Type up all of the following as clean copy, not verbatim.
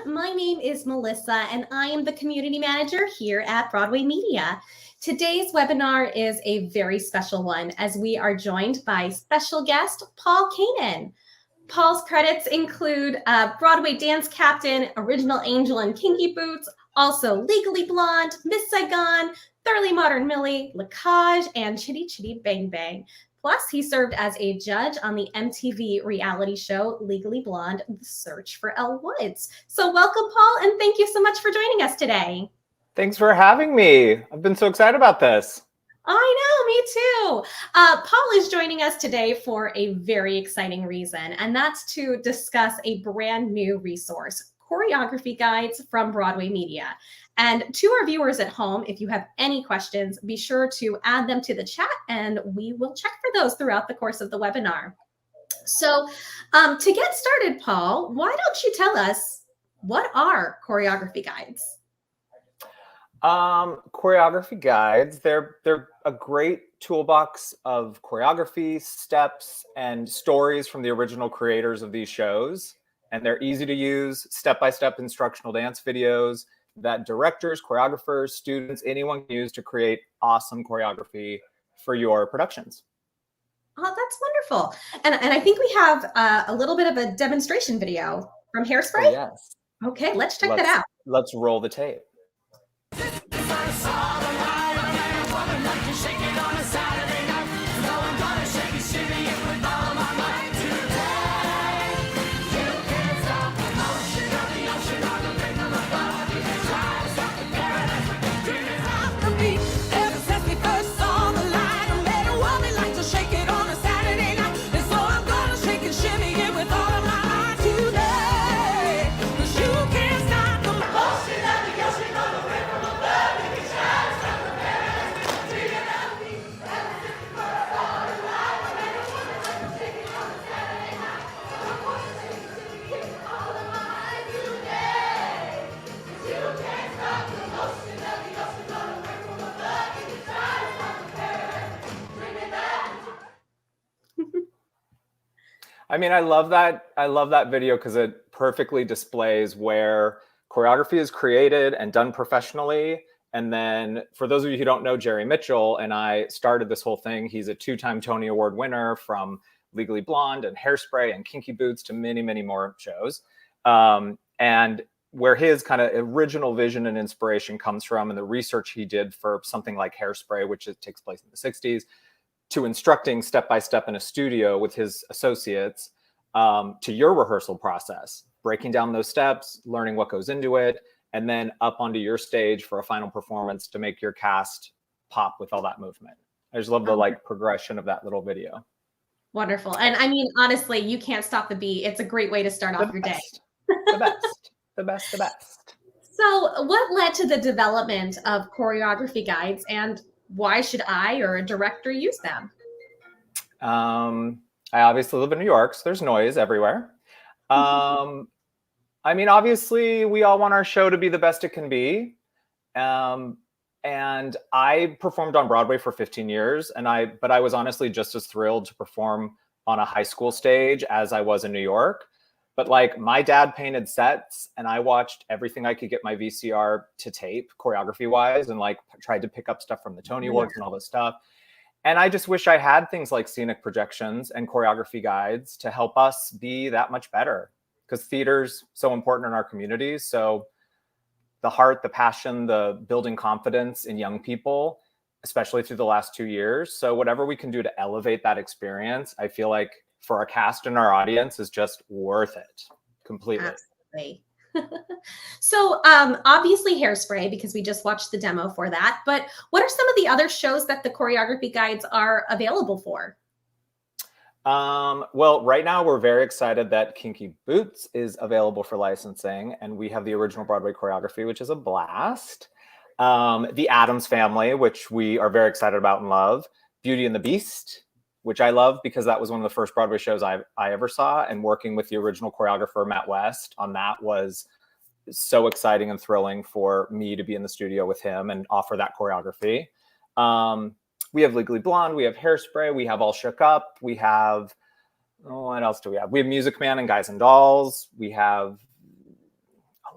My name is Melissa, and I am the community manager here at Broadway Media. Today's webinar is a very special one as we are joined by special guest Paul Canaan. Paul's credits include Broadway Dance Captain, Original Angel in Kinky Boots, also Legally Blonde, Miss Saigon, Thoroughly Modern Millie, Lacage, and Chitty Chitty Bang Bang. Plus, he served as a judge on the MTV reality show Legally Blonde, The Search for Elle Woods. So welcome, Paul, and thank you so much for joining us today. Thanks for having me. I've been so excited about this. I know, me too. Paul is joining us today for a very exciting reason, and that's to discuss a brand new resource, Choreography Guides from Broadway Media. And to our viewers at home, if you have any questions, be sure to add them to the chat and we will check for those throughout the course of the webinar. So to get started, Paul, why don't you tell us what are Choreography Guides? Choreography Guides, they're a great toolbox of choreography, steps, and stories from the original creators of these shows. And they're easy to use, step-by-step instructional dance videos that directors, choreographers, students, anyone can use to create awesome choreography for your productions. Oh, that's wonderful. And I think we have a little bit of a demonstration video from Hairspray. Oh, yes. Okay, let's check that out. Let's roll the tape. I mean, I love that video because it perfectly displays where choreography is created and done professionally. And then for those of you who don't know, Jerry Mitchell and I started this whole thing. He's a 2-time Tony Award winner from Legally Blonde and Hairspray and Kinky Boots to many, many more shows. And where his kind of original vision and inspiration comes from and the research he did for something like Hairspray, which takes place in the 60s, to instructing step-by-step in a studio with his associates, to your rehearsal process, breaking down those steps, learning what goes into it, and then up onto your stage for a final performance to make your cast pop with all that movement. I just love the progression of that little video. Wonderful. And I mean, honestly, you can't stop the beat. It's a great way to start off your day. The best, the best, the best. So what led to the development of Choreography Guides, and why should I or a director use them? I obviously live in New York, so there's noise everywhere. I mean, obviously, we all want our show to be the best it can be. And I performed on Broadway for 15 years, but I was honestly just as thrilled to perform on a high school stage as I was in New York. But like, my dad painted sets and I watched everything I could get my VCR to tape choreography wise, and like tried to pick up stuff from the Tony Awards and all this stuff. And I just wish I had things like scenic projections and choreography guides to help us be that much better, because theater's so important in our communities. So the heart, the passion, the building confidence in young people, especially through the last 2 years. So whatever we can do to elevate that experience, I feel like for our cast and our audience is just worth it completely. Absolutely. So obviously Hairspray, because we just watched the demo for that, but what are some of the other shows that the Choreography Guides are available for? Well, right now we're very excited that Kinky Boots is available for licensing, and we have the original Broadway choreography, which is a blast. The Addams Family, which we are very excited about and love. Beauty and the Beast, which I love because that was one of the first Broadway shows I ever saw, and working with the original choreographer, Matt West, on that was so exciting and thrilling for me to be in the studio with him and offer that choreography. We have Legally Blonde, we have Hairspray, we have All Shook Up, we have, what else do we have? We have Music Man and Guys and Dolls, we have a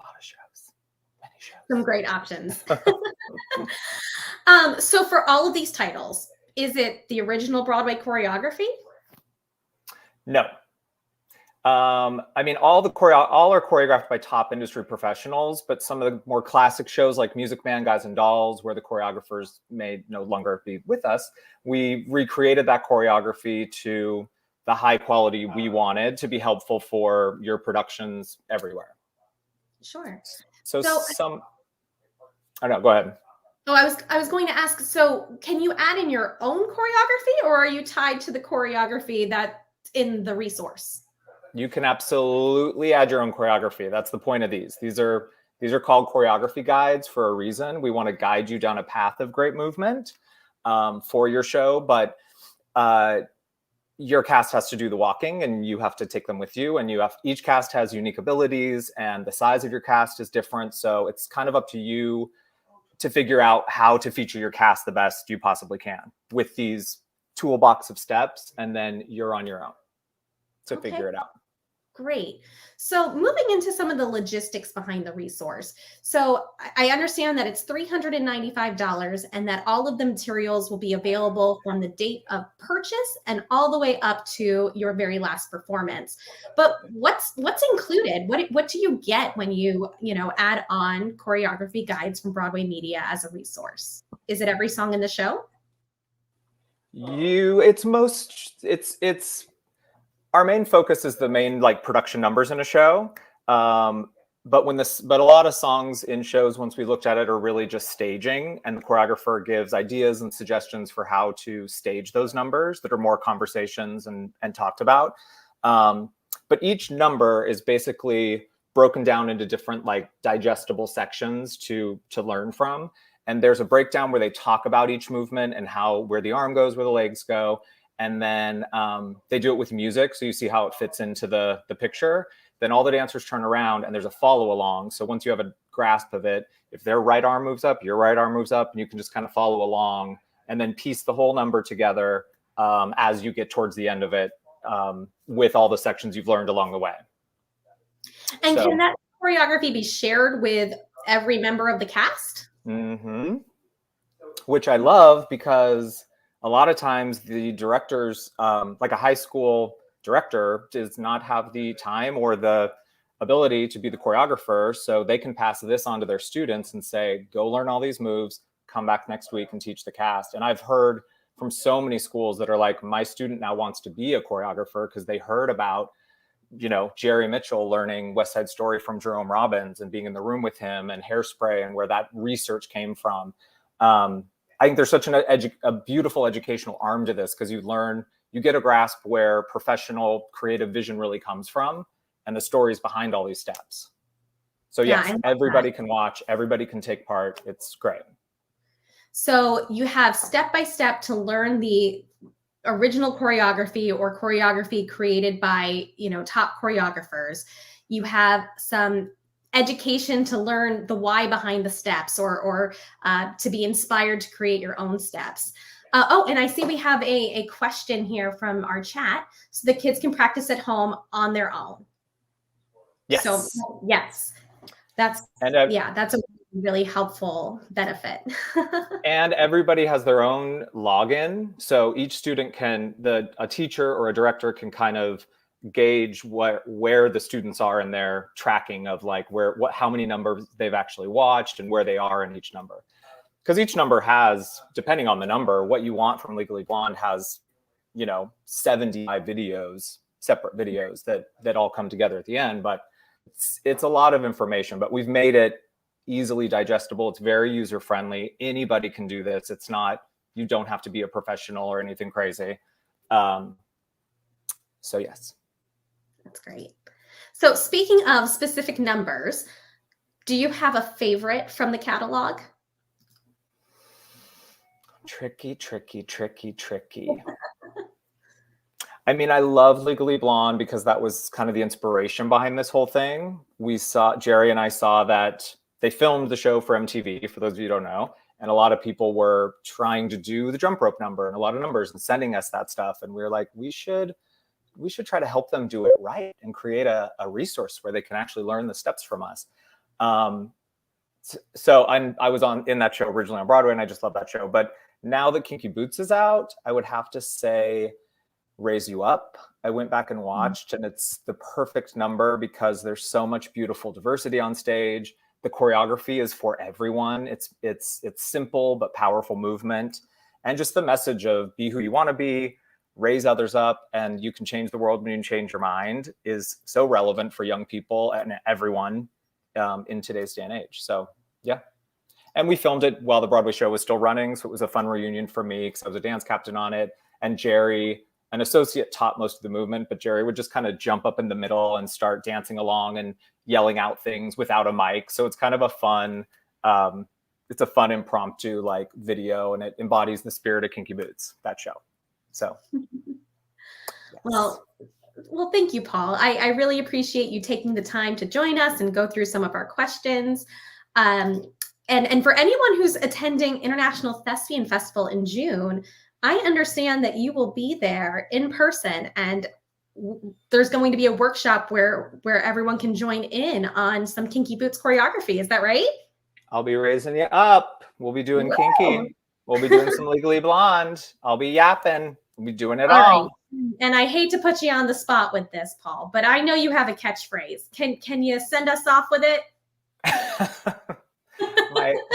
Some great options. So for all of these titles, is it the original Broadway choreography? No. I mean, all are choreographed by top industry professionals, but some of the more classic shows like Music Man, Guys and Dolls, where the choreographers may no longer be with us, we recreated that choreography to the high quality we wanted to be helpful for your productions everywhere. Sure. So some, I don't know, go ahead. Oh, I was going to ask, so can you add in your own choreography, or are you tied to the choreography that's in the resource? You can absolutely add your own choreography. That's the point of these. These are called choreography guides for a reason. We want to guide you down a path of great movement for your show, but your cast has to do the walking, and you have to take them with you. And each cast has unique abilities, and the size of your cast is different. So it's kind of up to you to figure out how to feature your cast the best you possibly can with these toolbox of steps, and then you're on your own to figure it out. Great. So moving into some of the logistics behind the resource. So I understand that it's $395 and that all of the materials will be available from the date of purchase and all the way up to your very last performance. But what's included? What do you get when you add on choreography guides from Broadway Media as a resource? Is it every song in the show? It's our main focus is the main production numbers in a show. But a lot of songs in shows, once we looked at it, are really just staging, and the choreographer gives ideas and suggestions for how to stage those numbers that are more conversations and talked about. But each number is basically broken down into different digestible sections to learn from. And there's a breakdown where they talk about each movement and where the arm goes, where the legs go. And then they do it with music, so you see how it fits into the picture. Then all the dancers turn around, and there's a follow along. So once you have a grasp of it, if their right arm moves up, your right arm moves up, and you can just kind of follow along and then piece the whole number together as you get towards the end of it with all the sections you've learned along the way. And can that choreography be shared with every member of the cast? Mm-hmm. Which I love, because a lot of times the directors, like a high school director, does not have the time or the ability to be the choreographer. So they can pass this on to their students and say, go learn all these moves, come back next week and teach the cast. And I've heard from so many schools that are like, my student now wants to be a choreographer because they heard about, Jerry Mitchell learning West Side Story from Jerome Robbins and being in the room with him, and Hairspray, and where that research came from. I think there's such a beautiful educational arm to this, because you get a grasp where professional creative vision really comes from, and the stories behind all these steps. So yes, everybody can watch, everybody can take part. It's great. So you have step-by-step to learn the original choreography or choreography created by, top choreographers. You have some education to learn the why behind the steps, or to be inspired to create your own steps. And I see we have a question here from our chat. So the kids can practice at home on their own. Yes. So yes, that's a really helpful benefit. And everybody has their own login. So each student a teacher or a director can kind of gauge where the students are in their tracking of how many numbers they've actually watched and where they are in each number. Because each number has, depending on the number, what you want from Legally Blonde has, 75 videos, separate videos that all come together at the end. But it's a lot of information, but we've made it easily digestible. It's very user friendly. Anybody can do this. It's not, you don't have to be a professional or anything crazy. So yes. That's great. So speaking of specific numbers, do you have a favorite from the catalog? Tricky. I mean, I love Legally Blonde because that was kind of the inspiration behind this whole thing. Jerry and I saw that they filmed the show for MTV, for those of you who don't know, and a lot of people were trying to do the jump rope number and a lot of numbers and sending us that stuff. And we were like, we should try to help them do it right and create a resource where they can actually learn the steps from us. So I was in that show originally on Broadway, and I just love that show. But now that Kinky Boots is out, I would have to say Raise You Up. I went back and watched, and it's the perfect number because there's so much beautiful diversity on stage. The choreography is for everyone. It's simple but powerful movement, and just the message of be who you want to be, raise others up, and you can change the world when you change your mind is so relevant for young people and everyone in today's day and age. So yeah. And we filmed it while the Broadway show was still running. So it was a fun reunion for me because I was a dance captain on it. And Jerry, an associate, taught most of the movement, but Jerry would just kind of jump up in the middle and start dancing along and yelling out things without a mic. So it's kind of a fun, it's a fun impromptu like video, and it embodies the spirit of Kinky Boots, that show. So. Yes. Well, thank you, Paul. I really appreciate you taking the time to join us and go through some of our questions. And for anyone who's attending International Thespian Festival in June, I understand that you will be there in person, and there's going to be a workshop where everyone can join in on some Kinky Boots choreography. Is that right? I'll be raising you up. We'll be doing Kinky. We'll be doing some Legally Blonde. I'll be yapping. We'll be doing it all. Right. And I hate to put you on the spot with this, Paul, but I know you have a catchphrase. Can you send us off with it?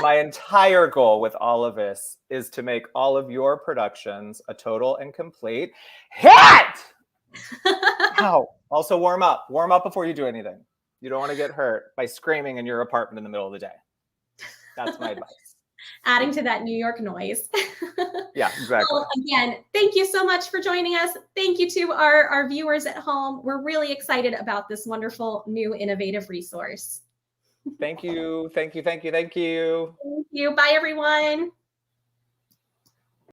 My entire goal with all of this is to make all of your productions a total and complete hit. Ow. Also warm up before you do anything. You don't want to get hurt by screaming in your apartment in the middle of the day. That's my advice. Adding to that New York noise. Yeah, exactly. Well, again, thank you so much for joining us. Thank you to our viewers at home. We're really excited about this wonderful new innovative resource. Thank you. Thank you. Thank you. Thank you. Thank you. Bye, everyone.